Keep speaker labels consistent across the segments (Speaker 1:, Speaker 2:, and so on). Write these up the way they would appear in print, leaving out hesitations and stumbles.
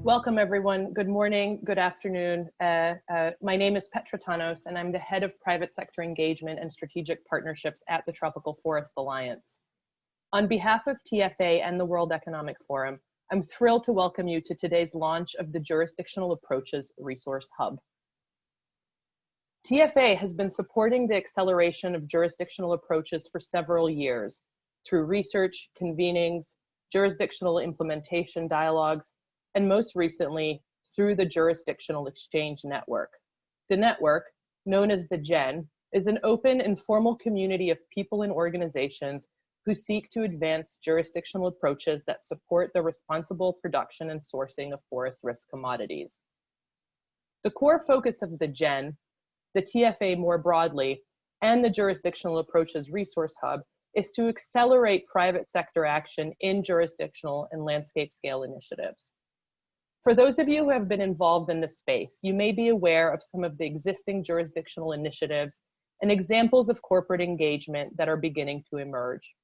Speaker 1: Welcome, everyone. Good morning, good afternoon. My name is Petra Tanos, and I'm the head of private sector engagement and strategic partnerships at the Tropical Forest Alliance. On behalf of TFA and the World Economic Forum, I'm thrilled to welcome you to today's launch of the Jurisdictional Approaches Resource Hub. TFA has been supporting the acceleration of jurisdictional approaches for several years through research, convenings, jurisdictional implementation dialogues, and most recently, through the Jurisdictional Exchange Network. The network, known as the GEN, is an open, informal community of people and organizations who seek to advance jurisdictional approaches that support the responsible production and sourcing of forest risk commodities. The core focus of the GEN, the TFA more broadly, and the Jurisdictional Approaches Resource Hub is to accelerate private sector action in jurisdictional and landscape scale initiatives. For those of you who have been involved in this space, you may be aware of some of the existing jurisdictional initiatives and examples of corporate engagement that are beginning to emerge.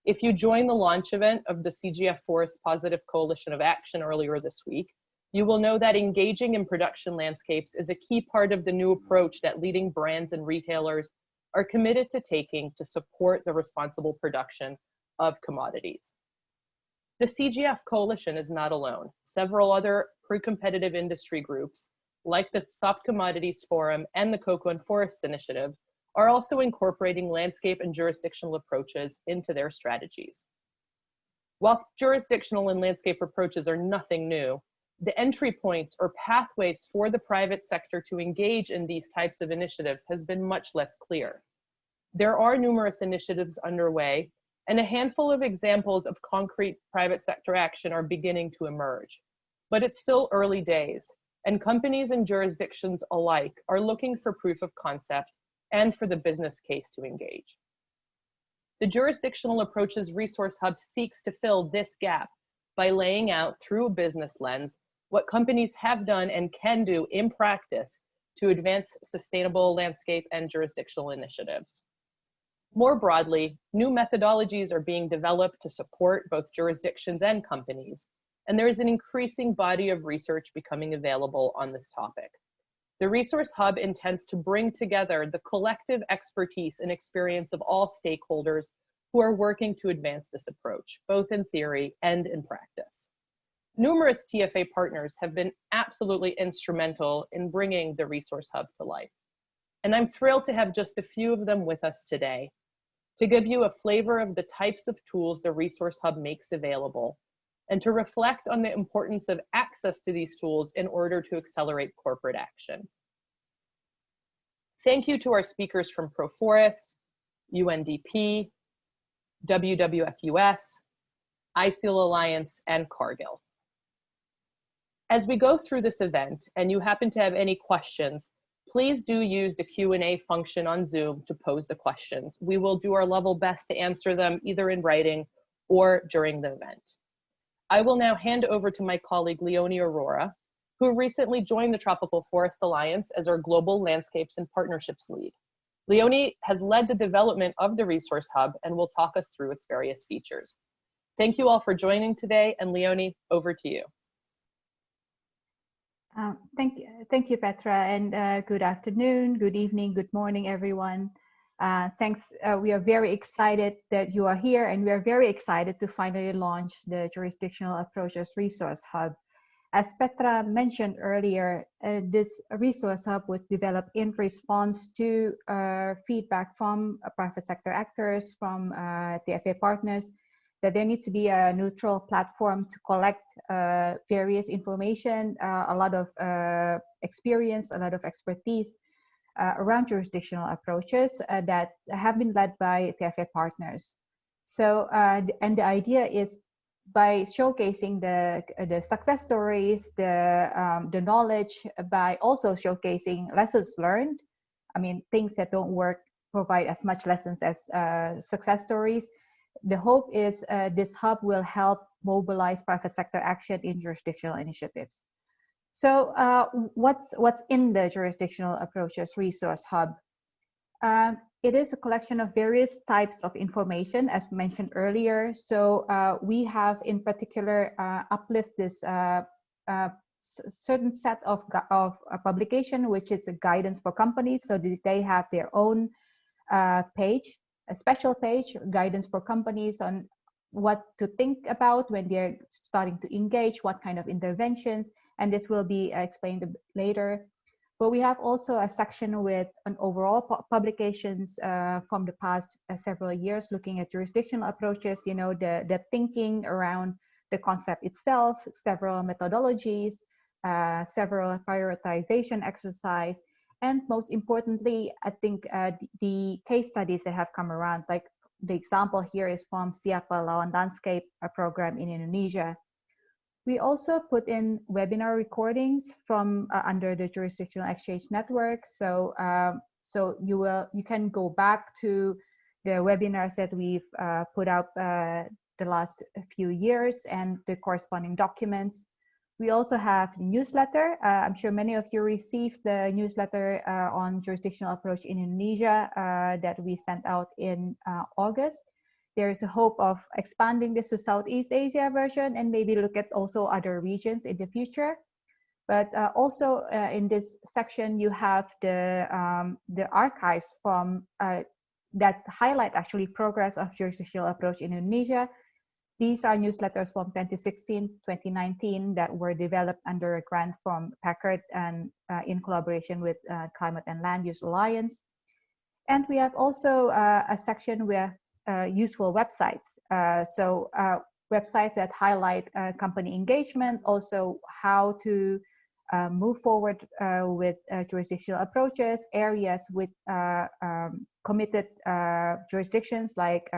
Speaker 1: If you joined the launch event of the CGF Forest Positive Coalition of Action earlier this week, you will know that engaging in production landscapes is a key part of the new approach that leading brands and retailers are committed to taking to support the responsible production of commodities. The CGF Coalition is not alone. Several other pro-competitive industry groups, like the Soft Commodities Forum and the Cocoa and Forests Initiative, are also incorporating landscape and jurisdictional approaches into their strategies. Whilst jurisdictional and landscape approaches are nothing new, the entry points or pathways for the private sector to engage in these types of initiatives has been much less clear. There are numerous initiatives underway, and a handful of examples of concrete private sector action are beginning to emerge. But it's still early days, and companies and jurisdictions alike are looking for proof of concept and for the business case to engage. The Jurisdictional Approaches Resource Hub seeks to fill this gap by laying out through a business lens what companies have done and can do in practice to advance sustainable landscape and jurisdictional initiatives. More broadly, new methodologies are being developed to support both jurisdictions and companies, and there is an increasing body of research becoming available on this topic. The Resource Hub intends to bring together the collective expertise and experience of all stakeholders who are working to advance this approach, both in theory and in practice. Numerous TFA partners have been absolutely instrumental in bringing the Resource Hub to life, and I'm thrilled to have just a few of them with us today to give you a flavor of the types of tools the Resource Hub makes available, and to reflect on the importance of access to these tools in order to accelerate corporate action. Thank you to our speakers from ProForest, UNDP, WWF-US, ISEAL Alliance, and Cargill. As we go through this event, and you happen to have any questions, please do use the Q&A function on Zoom to pose the questions. We will do our level best to answer them either in writing or during the event. I will now hand over to my colleague, Leonie Aurora, who recently joined the Tropical Forest Alliance as our Global Landscapes and Partnerships Lead. Leonie has led the development of the Resource Hub and will talk us through its various features. Thank you all for joining today, and Leonie, over to you.
Speaker 2: Thank you, Petra, and good afternoon, good evening, good morning, everyone. Thanks. We are very excited that you are here, and we are very excited to finally launch the Jurisdictional Approaches Resource Hub. As Petra mentioned earlier, this Resource Hub was developed in response to feedback from private sector actors, from TFA partners, that there needs to be a neutral platform to collect various information, a lot of experience, a lot of expertise around jurisdictional approaches that have been led by TFA partners. So, and the idea is by showcasing the success stories, the knowledge, by also showcasing lessons learned. I mean, things that don't work provide as much lessons as success stories. The hope is this hub will help mobilize private sector action in jurisdictional initiatives. So what's in the Jurisdictional Approaches Resource Hub? it is a collection of various types of information, as mentioned earlier. So we have in particular uplift this certain set of publication, which is a guidance for companies. So they have their own page, a special page, guidance for companies on what to think about when they're starting to engage, what kind of interventions, and this will be explained later. But we have also a section with an overall publications from the past several years, looking at jurisdictional approaches, you know, the thinking around the concept itself, several methodologies, several prioritization exercise, and most importantly, I think the case studies that have come around, like the example here is from Siapa Lawan Landscape, a program in Indonesia. We also put in webinar recordings from under the Jurisdictional Exchange Network. So, you can go back to the webinars that we've put up the last few years and the corresponding documents. We also have the newsletter. I'm sure many of you received the newsletter on Jurisdictional Approach in Indonesia that we sent out in August. There is a hope of expanding this to Southeast Asia version and maybe look at also other regions in the future. But also in this section, you have the archives from that highlight actually progress of jurisdictional approach in Indonesia. These are newsletters from 2016, 2019 that were developed under a grant from Packard and in collaboration with Climate and Land Use Alliance. And we have also a section with useful websites. Websites that highlight company engagement, also how to move forward with jurisdictional approaches, areas with committed jurisdictions like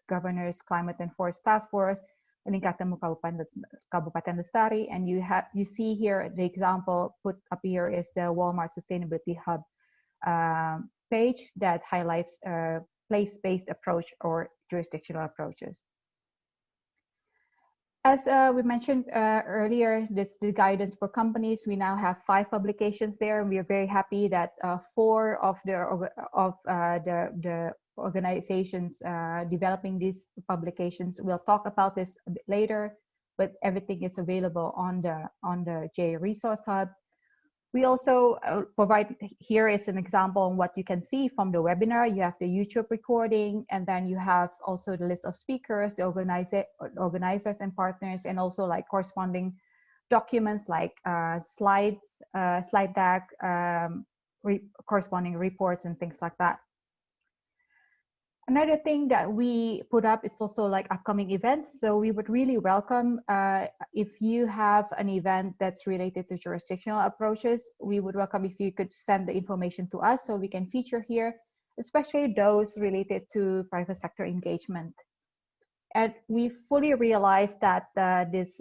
Speaker 2: Governor's Climate and Forest Task Force, Peningkatan Kabupaten Lestari, and you see here the example put up here is the Walmart Sustainability Hub page that highlights place-based approach or jurisdictional approaches. As we mentioned earlier, this is the guidance for companies. We now have 5 publications there, and we are very happy that 4 of the organizations developing these publications. We'll talk about this a bit later, but everything is available on the JA Resource Hub. We also provide, here is an example on what you can see from the webinar. You have the YouTube recording, and then you have also the list of speakers, the organizers and partners, and also like corresponding documents like slide deck, corresponding reports and things like that. Another thing that we put up is also like upcoming events. So we would really welcome if you have an event that's related to jurisdictional approaches, we would welcome if you could send the information to us so we can feature here, especially those related to private sector engagement. And we fully realize that this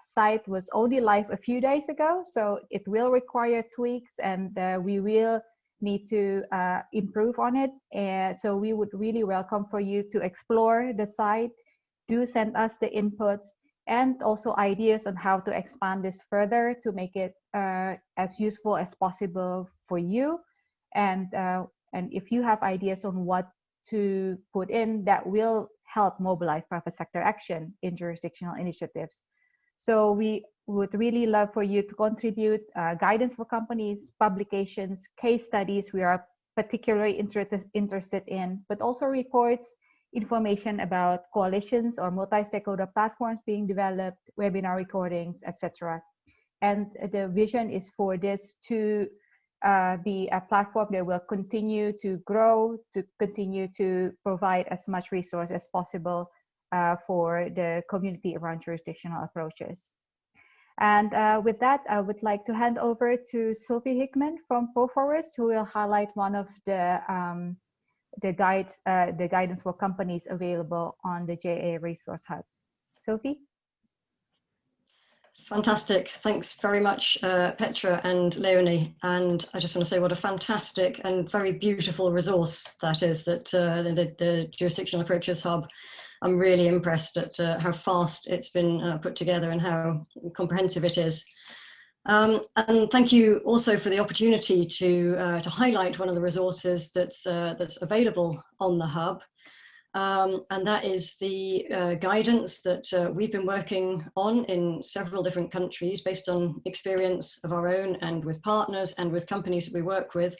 Speaker 2: site was only live a few days ago, so it will require tweaks, and we will need to improve on it. And so we would really welcome for you to explore the site, do send us the inputs and also ideas on how to expand this further to make it as useful as possible for you. And if you have ideas on what to put in, that will help mobilize private sector action in jurisdictional initiatives. So we would really love for you to contribute guidance for companies, publications, case studies we are particularly interested in, but also reports, information about coalitions or multi-stakeholder platforms being developed, webinar recordings, etc. And the vision is for this to be a platform that will continue to grow, to continue to provide as much resource as possible for the community around jurisdictional approaches. And with that, I would like to hand over to Sophie Hickman from ProForest, who will highlight one of the guidance for companies available on the JA Resource Hub. Sophie?
Speaker 3: Fantastic. Thanks very much, Petra and Leonie. And I just want to say what a fantastic and very beautiful resource that is, that the Jurisdictional Approaches Hub. I'm really impressed at how fast it's been put together and how comprehensive it is. And thank you also for the opportunity to highlight one of the resources that's available on the Hub. And that is the guidance that we've been working on in several different countries based on experience of our own and with partners and with companies that we work with,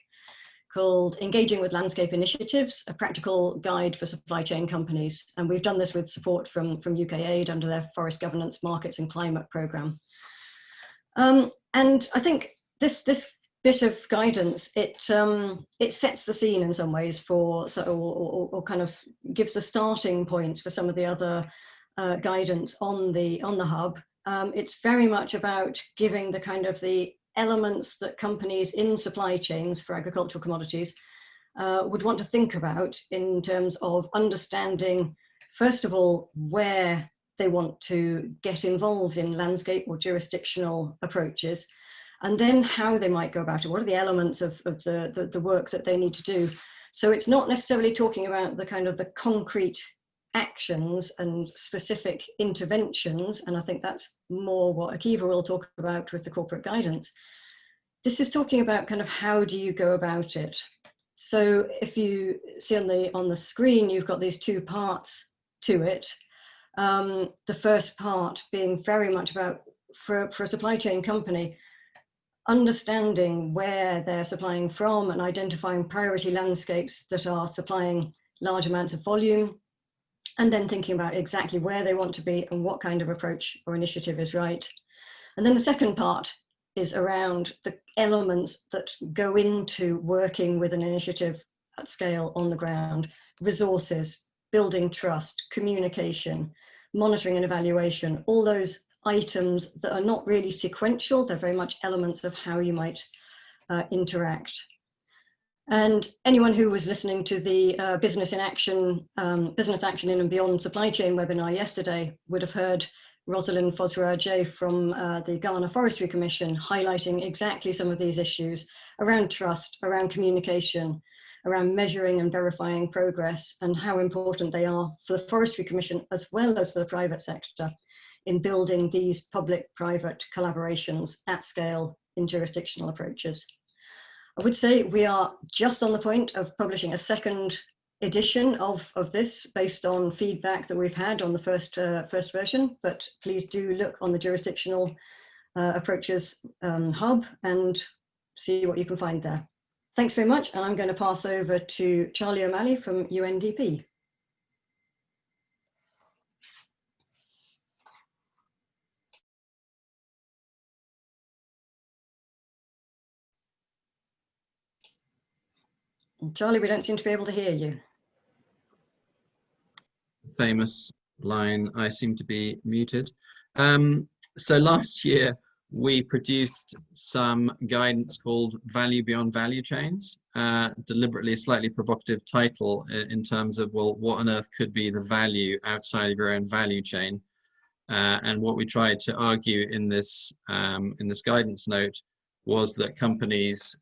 Speaker 3: called Engaging with Landscape Initiatives, a practical guide for supply chain companies. And we've done this with support from UK Aid under their Forest Governance, Markets and Climate programme. And I think this bit of guidance, it sets the scene in some ways for, or kind of gives the starting points for some of the other guidance on the Hub. It's very much about giving the kind of the elements that companies in supply chains for agricultural commodities would want to think about in terms of understanding, first of all, where they want to get involved in landscape or jurisdictional approaches, and then how they might go about it. What are the elements of the work that they need to do? So it's not necessarily talking about the kind of the concrete actions and specific interventions, and I think that's more what Akiva will talk about with the corporate guidance. This is talking about kind of how do you go about it. So if you see on the screen, you've got these two parts to it. The first part being very much about, for a supply chain company, understanding where they're supplying from and identifying priority landscapes that are supplying large amounts of volume, and then thinking about exactly where they want to be and what kind of approach or initiative is right. And then the second part is around the elements that go into working with an initiative at scale on the ground: resources, building trust, communication, monitoring and evaluation, all those items that are not really sequential, they're very much elements of how you might interact. And anyone who was listening to the Business Action in and Beyond Supply Chain webinar yesterday would have heard Rosalind Fosra-Ajay from the Ghana Forestry Commission highlighting exactly some of these issues around trust, around communication, around measuring and verifying progress, and how important they are for the Forestry Commission as well as for the private sector in building these public-private collaborations at scale in jurisdictional approaches. I would say we are just on the point of publishing a second edition of this based on feedback that we've had on the first version, but please do look on the Jurisdictional Approaches Hub and see what you can find there. Thanks very much, and I'm going to pass over to Charlie O'Malley from UNDP. Charlie, we don't seem to be able to hear you.
Speaker 4: Famous line, I seem to be muted. So last year we produced some guidance called Value Beyond Value Chains, deliberately a slightly provocative title in terms of, well, what on earth could be the value outside of your own value chain? And what we tried to argue in this guidance note was that companies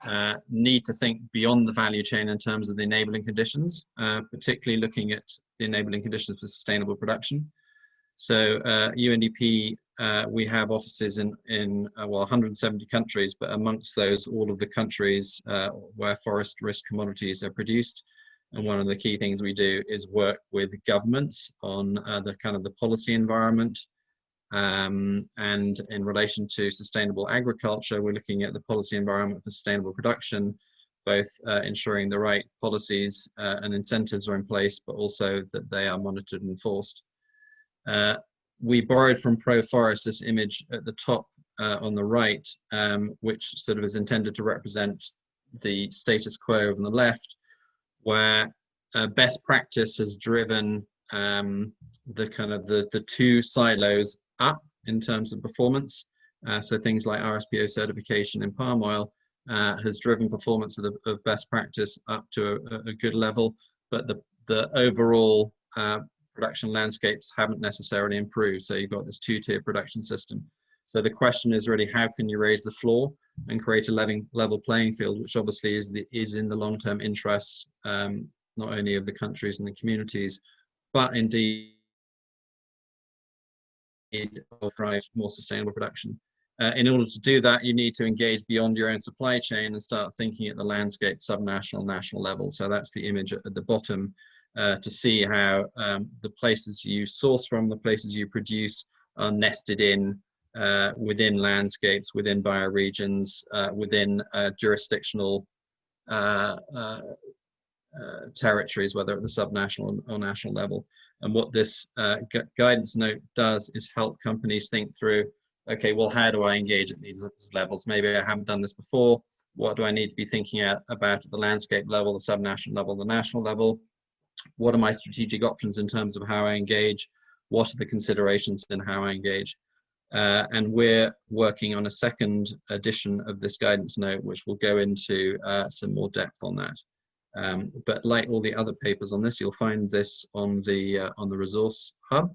Speaker 4: need to think beyond the value chain in terms of the enabling conditions, particularly looking at the enabling conditions for sustainable production. So UNDP, we have offices in well, 170 countries, but amongst those, all of the countries where forest risk commodities are produced. And one of the key things we do is work with governments on the kind of the policy environment. And in relation to sustainable agriculture, we're looking at the policy environment for sustainable production, both ensuring the right policies and incentives are in place, but also that they are monitored and enforced. We borrowed from ProForest this image at the top on the right, which sort of is intended to represent the status quo on the left, where best practice has driven the kind of the two silos up in terms of performance. So things like RSPO certification in palm oil has driven performance of best practice up to a good level, but the overall production landscapes haven't necessarily improved. So you've got this two-tier production system. So the question is really, how can you raise the floor and create a level playing field, which obviously is in the long-term interests not only of the countries and the communities, but indeed of drive more sustainable production. In order to do that, you need to engage beyond your own supply chain and start thinking at the landscape, subnational, national level. So that's the image at the bottom, to see how the places you source from, the places you produce, are nested in within landscapes, within bioregions, within jurisdictional territories, whether at the subnational or national level. And what this guidance note does is help companies think through, okay, well, how do I engage at these levels? Maybe I haven't done this before. What do I need to be thinking about at the landscape level, the subnational level, the national level? What are my strategic options in terms of how I engage? What are the considerations in how I engage? And we're working on a second edition of this guidance note, which will go into some more depth on that. But like all the other papers on this, you'll find this on the Resource Hub,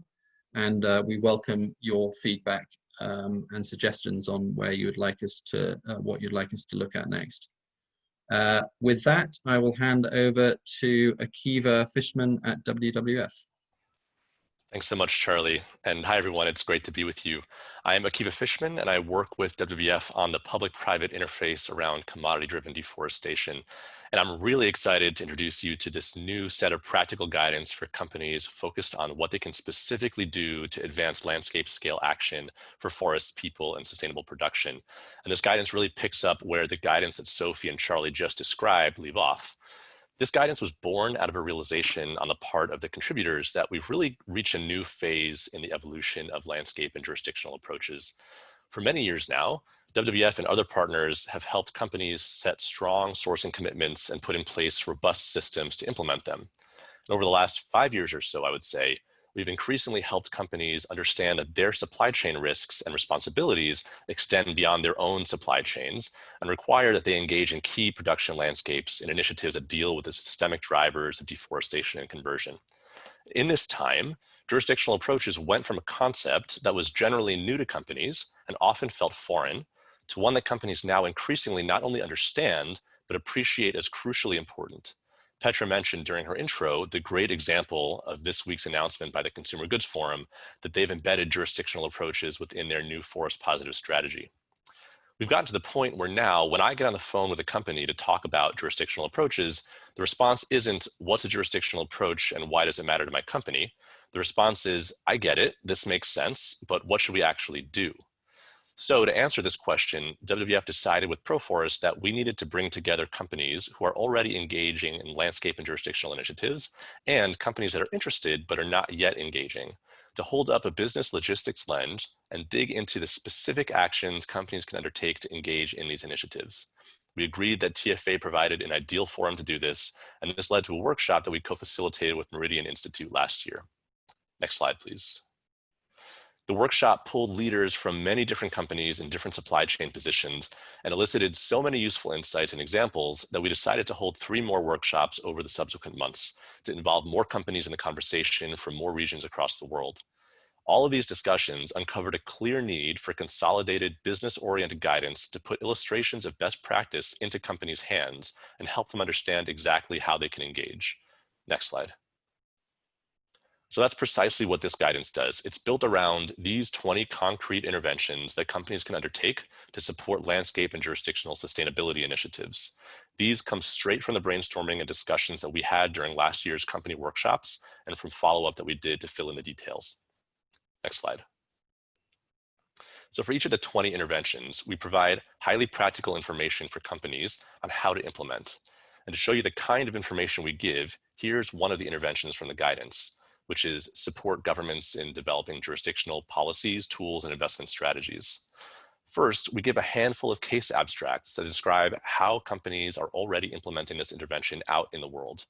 Speaker 4: and we welcome your feedback and suggestions on where you would like us to, what you'd like us to look at next. With that, I will hand over to Akiva Fishman at WWF.
Speaker 5: Thanks so much, Charlie. And hi, everyone. It's great to be with you. I am Akiva Fishman, and I work with WWF on the public-private interface around commodity-driven deforestation. And I'm really excited to introduce you to this new set of practical guidance for companies focused on what they can specifically do to advance landscape-scale action for forests, people, and sustainable production. And this guidance really picks up where the guidance that Sophie and Charlie just described leave off. This guidance was born out of a realization on the part of the contributors that we've really reached a new phase in the evolution of landscape and jurisdictional approaches. For many years now, WWF and other partners have helped companies set strong sourcing commitments and put in place robust systems to implement them. And over the last 5 years or so, I would say, we've increasingly helped companies understand that their supply chain risks and responsibilities extend beyond their own supply chains and require that they engage in key production landscapes and initiatives that deal with the systemic drivers of deforestation and conversion. In this time, jurisdictional approaches went from a concept that was generally new to companies and often felt foreign to one that companies now increasingly not only understand, but appreciate as crucially important. Petra mentioned during her intro the great example of this week's announcement by the Consumer Goods Forum that they've embedded jurisdictional approaches within their new forest positive strategy. We've gotten to the point where now, when I get on the phone with a company to talk about jurisdictional approaches, the response isn't, what's a jurisdictional approach and why does it matter to my company? The response is, I get it, this makes sense, but what should we actually do? So to answer this question, WWF decided with ProForest that we needed to bring together companies who are already engaging in landscape and jurisdictional initiatives and companies that are interested but are not yet engaging to hold up a business logistics lens and dig into the specific actions companies can undertake to engage in these initiatives. We agreed that TFA provided an ideal forum to do this, and this led to a workshop that we co-facilitated with Meridian Institute last year. Next slide, please. The workshop pulled leaders from many different companies in different supply chain positions and elicited so many useful insights and examples that we decided to hold 3 more workshops over the subsequent months to involve more companies in the conversation from more regions across the world. All of these discussions uncovered a clear need for consolidated business-oriented guidance to put illustrations of best practice into companies' hands and help them understand exactly how they can engage. Next slide. So that's precisely what this guidance does. It's built around these 20 concrete interventions that companies can undertake to support landscape and jurisdictional sustainability initiatives. These come straight from the brainstorming and discussions that we had during last year's company workshops and from follow-up that we did to fill in the details. Next slide. So for each of the 20 interventions, we provide highly practical information for companies on how to implement. And to show you the kind of information we give, here's one of the interventions from the guidance, which is support governments in developing jurisdictional policies, tools, and investment strategies. First, we give a handful of case abstracts that describe how companies are already implementing this intervention out in the world.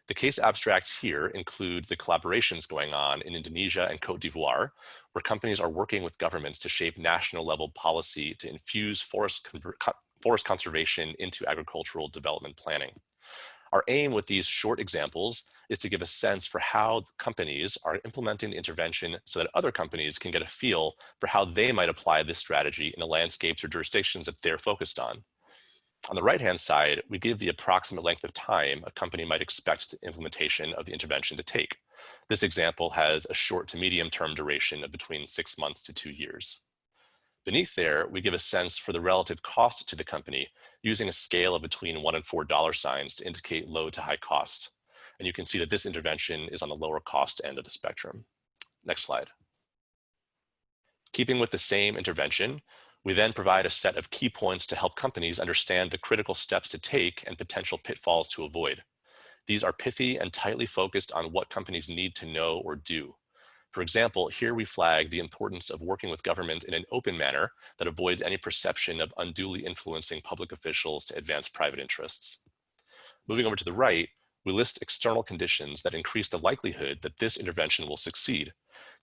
Speaker 5: The case abstracts here include the collaborations going on in Indonesia and Cote d'Ivoire, where companies are working with governments to shape national level policy to infuse forest conservation into agricultural development planning. Our aim with these short examples is to give a sense for how companies are implementing the intervention so that other companies can get a feel for how they might apply this strategy in the landscapes or jurisdictions that they're focused on. On the right-hand side, we give the approximate length of time a company might expect the implementation of the intervention to take. This example has a short to medium term duration of between 6 months to 2 years. Beneath there, we give a sense for the relative cost to the company using a scale of between $1 and $4 to indicate low to high cost. And you can see that this intervention is on the lower cost end of the spectrum. Next slide. Keeping with the same intervention, we then provide a set of key points to help companies understand the critical steps to take and potential pitfalls to avoid. These are pithy and tightly focused on what companies need to know or do. For example, here we flag the importance of working with government in an open manner that avoids any perception of unduly influencing public officials to advance private interests. Moving over to the right, we list external conditions that increase the likelihood that this intervention will succeed.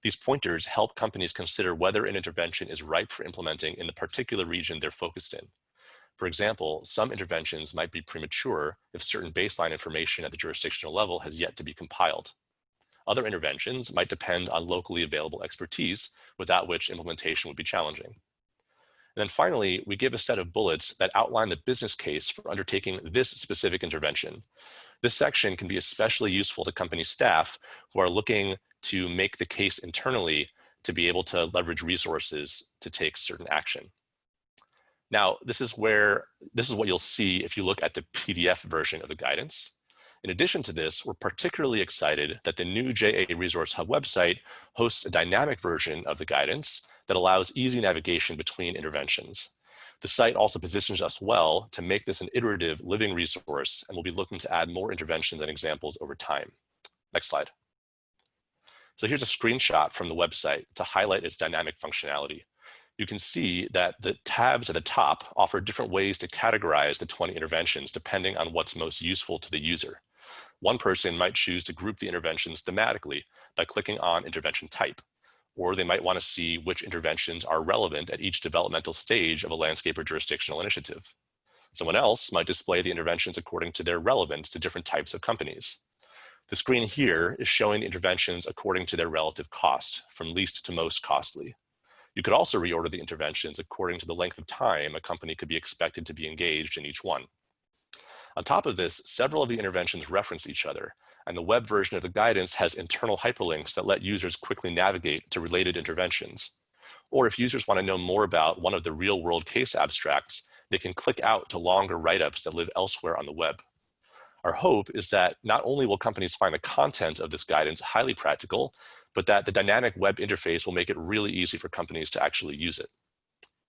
Speaker 5: These pointers help companies consider whether an intervention is ripe for implementing in the particular region they're focused in. For example, some interventions might be premature if certain baseline information at the jurisdictional level has yet to be compiled. Other interventions might depend on locally available expertise, without which implementation would be challenging. And then finally, we give a set of bullets that outline the business case for undertaking this specific intervention. This section can be especially useful to company staff who are looking to make the case internally to be able to leverage resources to take certain action. Now, this is what you'll see if you look at the PDF version of the guidance. In addition to this, we're particularly excited that the new JA Resource Hub website hosts a dynamic version of the guidance that allows easy navigation between interventions. The site also positions us well to make this an iterative living resource, and we'll be looking to add more interventions and examples over time. Next slide. So here's a screenshot from the website to highlight its dynamic functionality. You can see that the tabs at the top offer different ways to categorize the 20 interventions depending on what's most useful to the user. One person might choose to group the interventions thematically by clicking on intervention type, or they might want to see which interventions are relevant at each developmental stage of a landscape or jurisdictional initiative. Someone else might display the interventions according to their relevance to different types of companies. The screen here is showing the interventions according to their relative cost, from least to most costly. You could also reorder the interventions according to the length of time a company could be expected to be engaged in each one. On top of this, several of the interventions reference each other, and the web version of the guidance has internal hyperlinks that let users quickly navigate to related interventions. Or if users want to know more about one of the real-world case abstracts, they can click out to longer write-ups that live elsewhere on the web. Our hope is that not only will companies find the content of this guidance highly practical, but that the dynamic web interface will make it really easy for companies to actually use it.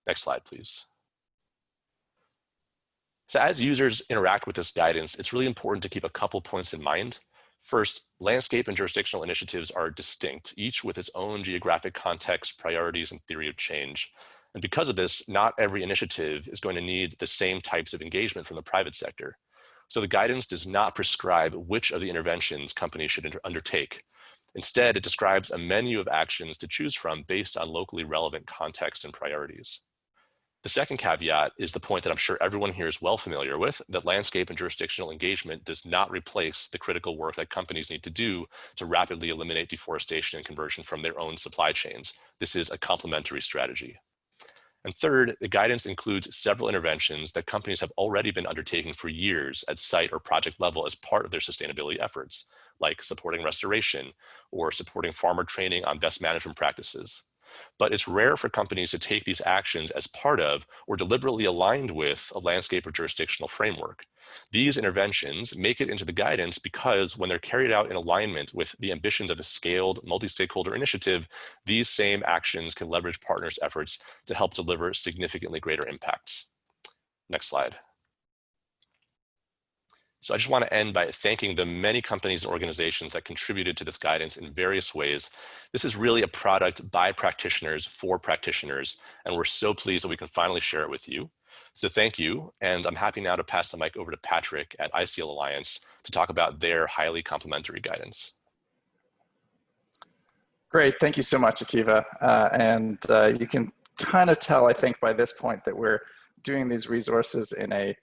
Speaker 5: Next slide, please. So as users interact with this guidance, it's really important to keep a couple points in mind. First, landscape and jurisdictional initiatives are distinct, each with its own geographic context, priorities, and theory of change. And because of this, not every initiative is going to need the same types of engagement from the private sector. So the guidance does not prescribe which of the interventions companies should undertake. Instead, it describes a menu of actions to choose from based on locally relevant context and priorities. The second caveat is the point that I'm sure everyone here is well familiar with, that landscape and jurisdictional engagement does not replace the critical work that companies need to do to rapidly eliminate deforestation and conversion from their own supply chains. This is a complementary strategy. And third, the guidance includes several interventions that companies have already been undertaking for years at site or project level as part of their sustainability efforts, like supporting restoration or supporting farmer training on best management practices. But it's rare for companies to take these actions as part of or deliberately aligned with a landscape or jurisdictional framework. These interventions make it into the guidance because when they're carried out in alignment with the ambitions of a scaled multi-stakeholder initiative, these same actions can leverage partners' efforts to help deliver significantly greater impacts. Next slide. So I just want to end by thanking the many companies and organizations that contributed to this guidance in various ways. This is really a product by practitioners for practitioners, and we're so pleased that we can finally share it with you. So thank you, and I'm happy now to pass the mic over to Patrick at ICL Alliance to talk about their highly complementary guidance.
Speaker 6: Great, thank you so much, Akiva. You can kind of tell, I think, by this point that we're doing these resources in a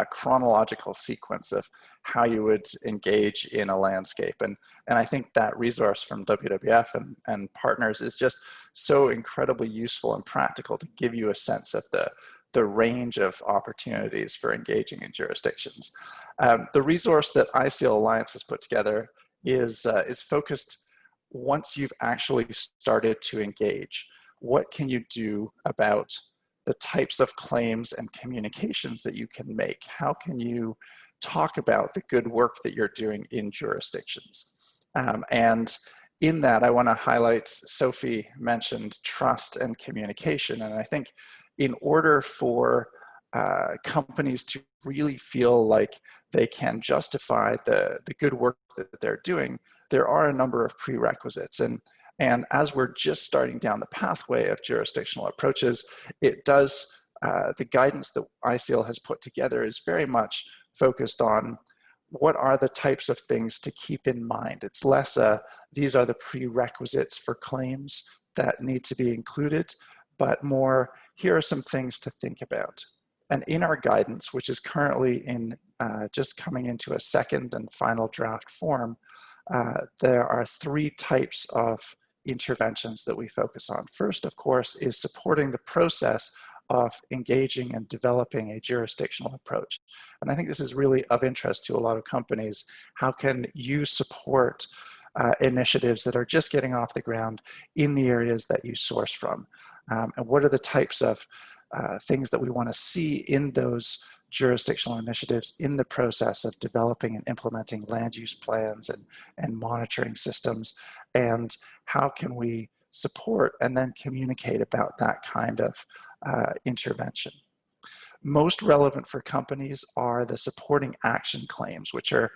Speaker 6: chronological sequence of how you would engage in a landscape. And I think that resource from WWF and partners is just so incredibly useful and practical to give you a sense of the range of opportunities for engaging in jurisdictions. The resource that ICL Alliance has put together is focused once you've actually started to engage. What can you do about the types of claims and communications that you can make. How can you talk about the good work that you're doing in jurisdictions? And in that, I want to highlight, Sophie mentioned trust and communication. And I think in order for companies to really feel like they can justify the good work that they're doing, there are a number of prerequisites. And as we're just starting down the pathway of jurisdictional approaches, it does, the guidance that ICL has put together is very much focused on what are the types of things to keep in mind. It's less these are the prerequisites for claims that need to be included, but more, here are some things to think about. And in our guidance, which is currently in just coming into a second and final draft form, there are 3 types of interventions that we focus on. First, of course, is supporting the process of engaging and developing a jurisdictional approach. And I think this is really of interest to a lot of companies. How can you support initiatives that are just getting off the ground in the areas that you source from? And what are the types of things that we want to see in those jurisdictional initiatives in the process of developing and implementing land use plans and monitoring systems? And how can we support and then communicate about that kind of intervention? Most relevant for companies are the supporting action claims, which are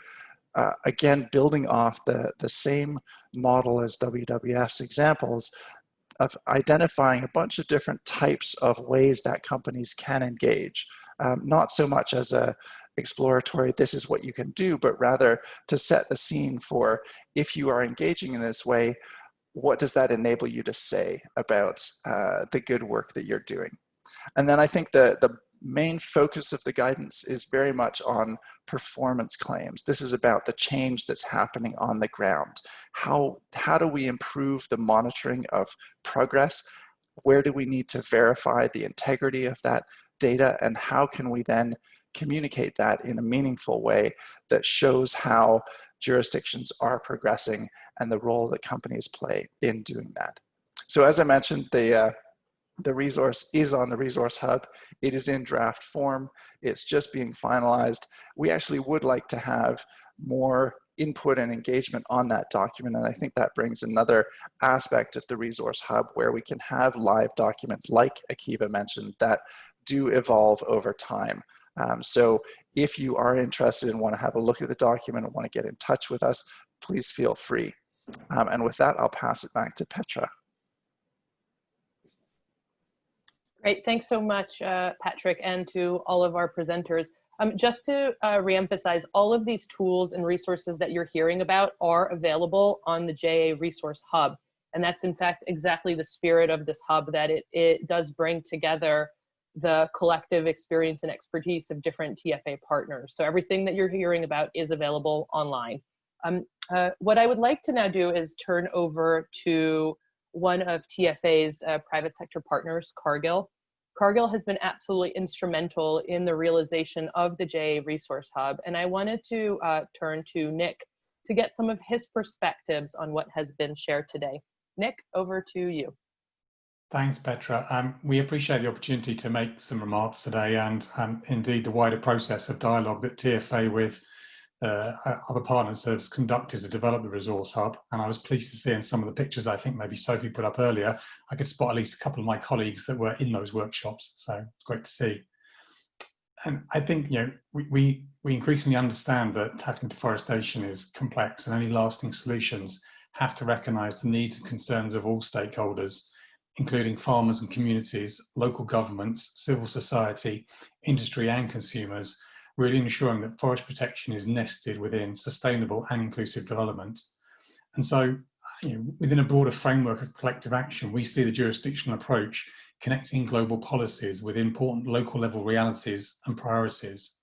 Speaker 6: again building off the same model as WWF's examples of identifying a bunch of different types of ways that companies can engage. Not so much as a exploratory, this is what you can do, but rather to set the scene for, if you are engaging in this way, what does that enable you to say about the good work that you're doing? And then I think the main focus of the guidance is very much on performance claims. This is about the change that's happening on the ground. How do we improve the monitoring of progress? Where do we need to verify the integrity of that data? And how can we then communicate that in a meaningful way that shows how jurisdictions are progressing and the role that companies play in doing that? So as I mentioned, the resource is on the Resource Hub. It is in draft form. It's just being finalized. We actually would like to have more input and engagement on that document. And I think that brings another aspect of the Resource Hub where we can have live documents like Akiva mentioned that do evolve over time. So if you are interested and want to have a look at the document and want to get in touch with us, please feel free. And with that, I'll pass it back to Petra.
Speaker 1: Great, thanks so much, Patrick, and to all of our presenters. Just to reemphasize, all of these tools and resources that you're hearing about are available on the JA Resource Hub. And that's in fact exactly the spirit of this hub, that it does bring together the collective experience and expertise of different TFA partners. So everything that you're hearing about is available online. What I would like to now do is turn over to one of TFA's private sector partners, Cargill. Cargill has been absolutely instrumental in the realization of the JA Resource Hub, and I wanted to turn to Nick to get some of his perspectives on what has been shared today. Nick, over to you.
Speaker 7: Thanks, Petra. We appreciate the opportunity to make some remarks today, and indeed the wider process of dialogue that TFA with other partners has conducted to develop the Resource Hub. And I was pleased to see in some of the pictures I think maybe Sophie put up earlier, I could spot at least a couple of my colleagues that were in those workshops. So it's great to see. And I think, you know, we increasingly understand that tackling deforestation is complex, and any lasting solutions have to recognise the needs and concerns of all stakeholders, including farmers and communities, local governments, civil society, industry and consumers, really ensuring that forest protection is nested within sustainable and inclusive development. And so, you know, within a broader framework of collective action, we see the jurisdictional approach connecting global policies with important local level realities and priorities.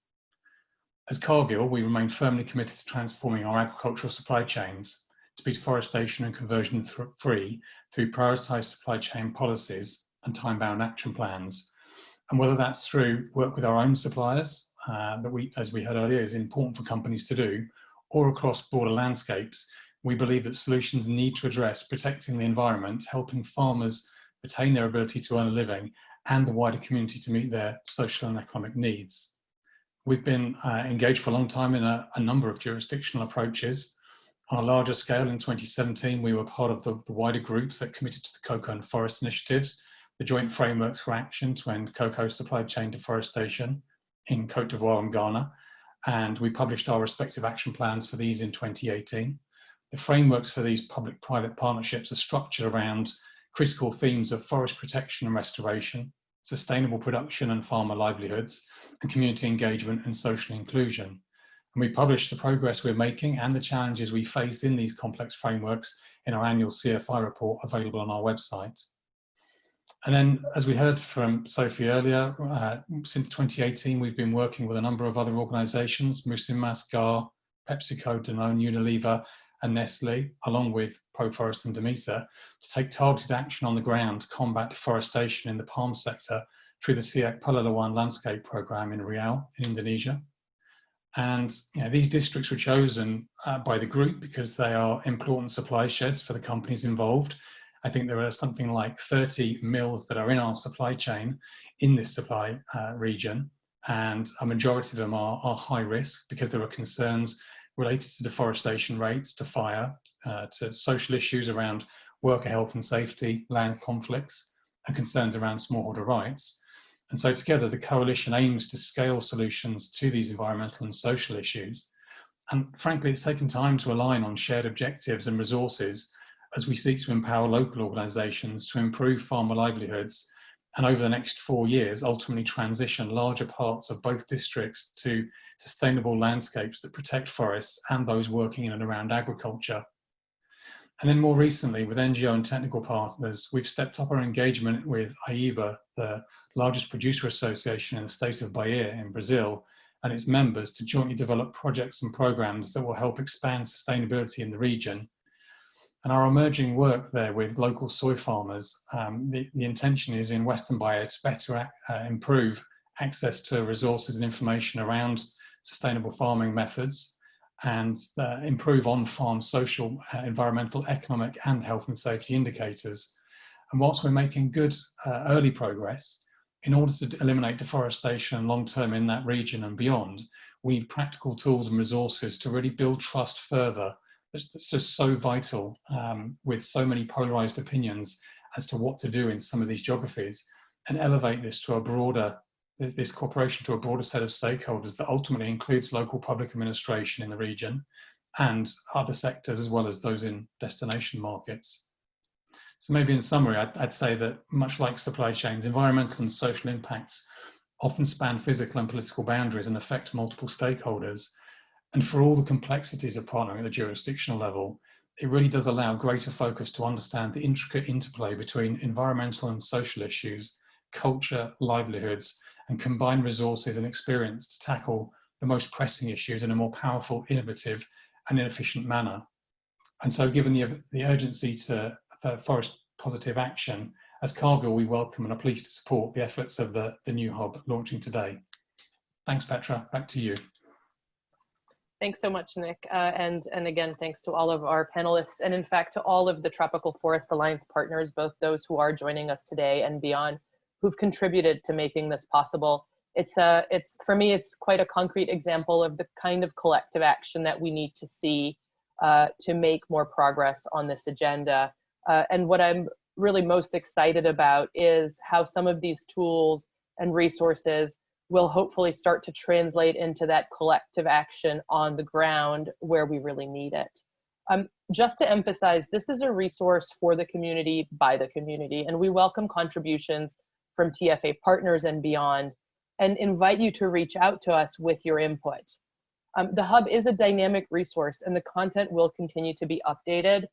Speaker 7: As Cargill, we remain firmly committed to transforming our agricultural supply chains to be deforestation and conversion free through prioritised supply chain policies and time-bound action plans. And whether that's through work with our own suppliers, that as we heard earlier, is important for companies to do, or across broader landscapes, we believe that solutions need to address protecting the environment, helping farmers retain their ability to earn a living, and the wider community to meet their social and economic needs. We've been engaged for a long time in a number of jurisdictional approaches. On a larger scale, in 2017, we were part of the wider group that committed to the cocoa and forest initiatives, the joint frameworks for action to end cocoa supply chain deforestation in Côte d'Ivoire and Ghana. And we published our respective action plans for these in 2018. The frameworks for these public-private partnerships are structured around critical themes of forest protection and restoration, sustainable production and farmer livelihoods, and community engagement and social inclusion. And we publish the progress we're making and the challenges we face in these complex frameworks in our annual CFI report available on our website. And then, as we heard from Sophie earlier, since 2018, we've been working with a number of other organizations, Musimas, GAR, PepsiCo, Danone, Unilever, and Nestle, along with ProForest and Demeter, to take targeted action on the ground to combat deforestation in the palm sector through the Siak Palalawan Landscape Program in Riau, in Indonesia. And these districts were chosen by the group because they are important supply sheds for the companies involved. I think there are something like 30 mills that are in our supply chain in this supply region, and a majority of them are high risk because there are concerns related to deforestation rates, to fire, to social issues around worker health and safety, land conflicts, and concerns around smallholder rights. And so together, the coalition aims to scale solutions to these environmental and social issues. And frankly, it's taken time to align on shared objectives and resources as we seek to empower local organisations to improve farmer livelihoods, and over the next 4 years, ultimately transition larger parts of both districts to sustainable landscapes that protect forests and those working in and around agriculture. And then more recently, with NGO and technical partners, we've stepped up our engagement with AIVA, the largest producer association in the state of Bahia in Brazil, and its members to jointly develop projects and programs that will help expand sustainability in the region. And our emerging work there with local soy farmers, the intention is in Western Bahia to better improve access to resources and information around sustainable farming methods, and improve on-farm social, environmental, economic, and health and safety indicators. And whilst we're making good early progress, in order to eliminate deforestation long-term in that region and beyond, we need practical tools and resources to really build trust further. It's just so vital with so many polarized opinions as to what to do in some of these geographies, and elevate this to a broader, this cooperation to a broader set of stakeholders that ultimately includes local public administration in the region and other sectors, as well as those in destination markets. So maybe in summary, I'd say that much like supply chains, environmental and social impacts often span physical and political boundaries and affect multiple stakeholders. And for all the complexities of partnering at the jurisdictional level, it really does allow greater focus to understand the intricate interplay between environmental and social issues, culture, livelihoods, and combine resources and experience to tackle the most pressing issues in a more powerful, innovative, and efficient manner. And so given the urgency for forest positive action, as Cargill, we welcome and are pleased to support the efforts of the new hub launching today. Thanks, Petra. Back to you.
Speaker 1: Thanks so much, Nick. And again, thanks to all of our panelists, and in fact, to all of the Tropical Forest Alliance partners, both those who are joining us today and beyond, who've contributed to making this possible. For me, it's quite a concrete example of the kind of collective action that we need to see to make more progress on this agenda. And what I'm really most excited about is how some of these tools and resources will hopefully start to translate into that collective action on the ground where we really need it. Just to emphasize, this is a resource for the community, by the community, and we welcome contributions from TFA partners and beyond, and invite you to reach out to us with your input. The hub is a dynamic resource, and the content will continue to be updated.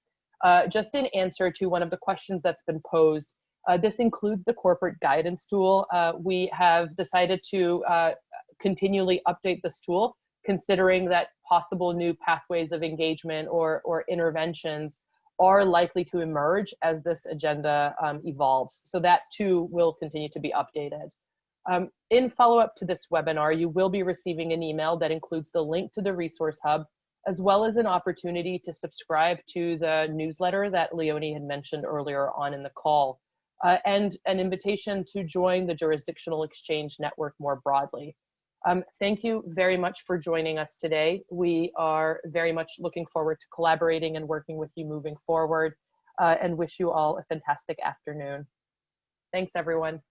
Speaker 1: Just in answer to one of the questions that's been posed, this includes the corporate guidance tool. We have decided to continually update this tool, considering that possible new pathways of engagement or interventions are likely to emerge as this agenda evolves. So that too will continue to be updated. In follow-up to this webinar, you will be receiving an email that includes the link to the Resource Hub, as well as an opportunity to subscribe to the newsletter that Leonie had mentioned earlier on in the call. and an invitation to join the Jurisdictional Exchange Network more broadly. Thank you very much for joining us today. We are very much looking forward to collaborating and working with you moving forward, and wish you all a fantastic afternoon. Thanks, everyone.